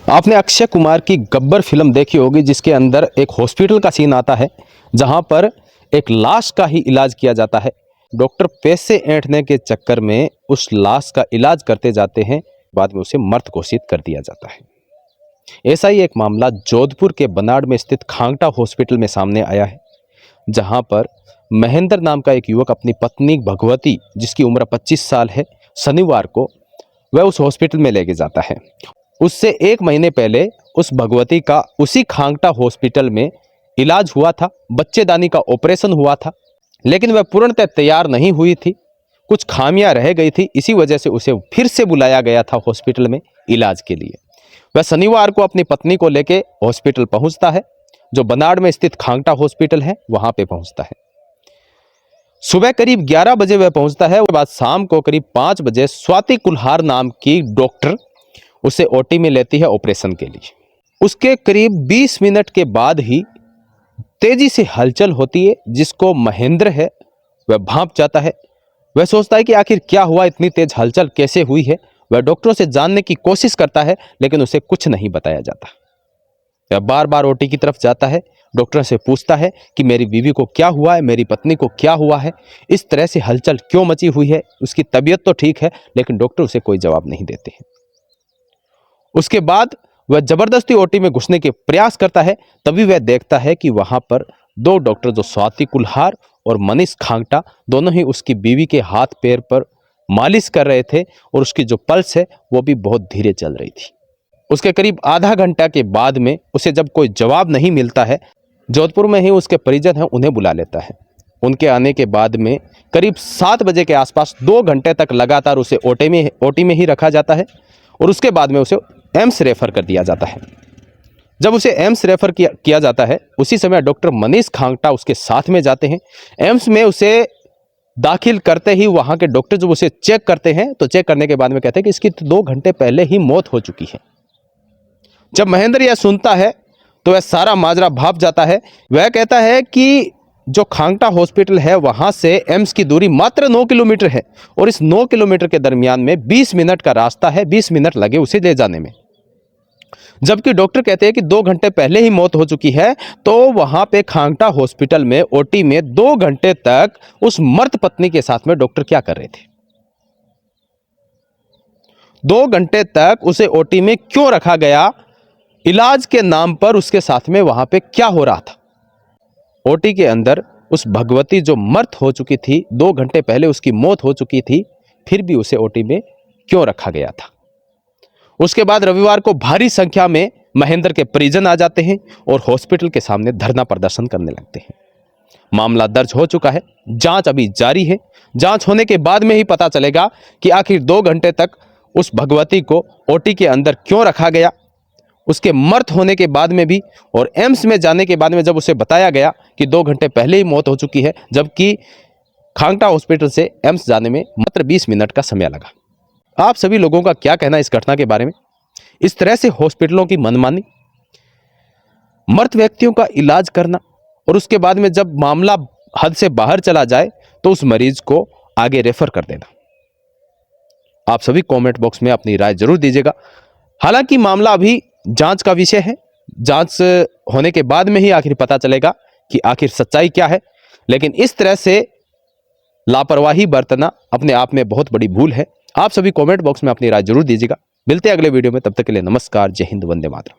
आपने अक्षय कुमार की गब्बर फिल्म देखी होगी, जिसके अंदर एक हॉस्पिटल का सीन आता है जहां पर एक लाश का ही इलाज किया जाता है। डॉक्टर पैसे ऐंठने के चक्कर में उस लाश का इलाज करते जाते हैं, बाद में उसे मृत घोषित कर दिया जाता है। ऐसा ही एक मामला जोधपुर के बनाड़ में स्थित खांगटा हॉस्पिटल में सामने आया है, जहां पर महेंद्र नाम का एक युवक अपनी पत्नी भगवती, जिसकी उम्र 25 साल है, शनिवार को वह उस हॉस्पिटल में लेके जाता है। उससे 1 महीने पहले उस भगवती का उसी खांगटा हॉस्पिटल में इलाज हुआ था, बच्चेदानी का ऑपरेशन हुआ था, लेकिन वह पूर्णतः तैयार नहीं हुई थी, कुछ खामियां रह गई थी। इसी वजह से उसे फिर से बुलाया गया था हॉस्पिटल में इलाज के लिए। वह शनिवार को अपनी पत्नी को लेके हॉस्पिटल पहुंचता है, जो बनाड़ में स्थित खांगटा हॉस्पिटल है, वहां पे पहुंचता है। सुबह करीब 11 बजे वह पहुंचता है। उसके बाद शाम को करीब 5 बजे स्वाति कुल्हार नाम की डॉक्टर उसे ओटी में लेती है ऑपरेशन के लिए। उसके करीब 20 मिनट के बाद ही तेजी से हलचल होती है, जिसको महेंद्र है वह भांप जाता है। वह सोचता है कि आखिर क्या हुआ, इतनी तेज हलचल कैसे हुई है। वह डॉक्टरों से जानने की कोशिश करता है, लेकिन उसे कुछ नहीं बताया जाता। वह बार बार ओटी की तरफ जाता है, डॉक्टर से पूछता है कि मेरी बीवी को क्या हुआ है, मेरी पत्नी को क्या हुआ है, इस तरह से हलचल क्यों मची हुई है। उसकी तबीयत तो ठीक है, लेकिन डॉक्टर उसे कोई जवाब नहीं देते हैं। उसके बाद वह जबरदस्ती ओटी में घुसने के प्रयास करता है। तभी वह देखता है कि वहां पर 2 डॉक्टर, जो स्वाति कुल्हार और मनीष खांगटा, दोनों ही उसकी बीवी के हाथ पैर पर मालिश कर रहे थे, और उसकी जो पल्स है वो भी बहुत धीरे चल रही थी। उसके करीब आधा घंटा के बाद में उसे जब कोई जवाब नहीं मिलता है, जोधपुर में ही उसके परिजन हैं, उन्हें बुला लेता है। उनके आने के बाद में करीब 7 बजे के आसपास 2 घंटे तक लगातार उसे ओटी में ही रखा जाता है, और उसके बाद में उसे एम्स रेफर कर दिया जाता है। जब उसे एम्स रेफर किया जाता है, उसी समय डॉक्टर मनीष खांगटा उसके साथ में जाते हैं। एम्स में उसे दाखिल करते ही वहां के डॉक्टर जब उसे चेक करते हैं, तो चेक करने के बाद में कहते हैं कि इसकी 2 घंटे पहले ही मौत हो चुकी है। जब महेंद्र यह सुनता है तो वह सारा माजरा भाप जाता है। वह कहता है कि जो खांगटा हॉस्पिटल है वहां से एम्स की दूरी मात्र 9 किलोमीटर है, और इस 9 किलोमीटर के दरमियान में 20 मिनट का रास्ता है, 20 मिनट लगे उसे ले जाने में। जबकि डॉक्टर कहते हैं कि 2 घंटे पहले ही मौत हो चुकी है, तो वहां पे खांगटा हॉस्पिटल में ओटी में 2 घंटे तक उस मर्द पत्नी के साथ में डॉक्टर क्या कर रहे थे? 2 घंटे तक उसे ओटी में क्यों रखा गया? इलाज के नाम पर उसके साथ में वहां पे क्या हो रहा था? ओटी के अंदर उस भगवती जो मृत हो चुकी थी, 2 घंटे पहले उसकी मौत हो चुकी थी, फिर भी उसे ओटी में क्यों रखा गया था? उसके बाद रविवार को भारी संख्या में महेंद्र के परिजन आ जाते हैं और हॉस्पिटल के सामने धरना प्रदर्शन करने लगते हैं। मामला दर्ज हो चुका है, जांच अभी जारी है। जांच होने के बाद में ही पता चलेगा कि आखिर 2 घंटे तक उस भगवती को ओटी के अंदर क्यों रखा गया। उसके मृत होने के बाद में भी, और एम्स में जाने के बाद में जब उसे बताया गया कि 2 घंटे पहले ही मौत हो चुकी है, जबकि खांगटा हॉस्पिटल से एम्स जाने में मात्र 20 मिनट का समय लगा। आप सभी लोगों का क्या कहना इस घटना के बारे में? इस तरह से हॉस्पिटलों की मनमानी, मृत व्यक्तियों का इलाज करना, और उसके बाद में जब मामला हद से बाहर चला जाए तो उस मरीज को आगे रेफर कर देना। आप सभी कमेंट बॉक्स में अपनी राय जरूर दीजिएगा। हालांकि मामला अभी जांच का विषय है, जांच होने के बाद में ही आखिर पता चलेगा कि आखिर सच्चाई क्या है। लेकिन इस तरह से लापरवाही बरतना अपने आप में बहुत बड़ी भूल है। आप सभी कमेंट बॉक्स में अपनी राय जरूर दीजिएगा। मिलते हैं अगले वीडियो में, तब तक के लिए नमस्कार, जय हिंद, वंदे मातरम।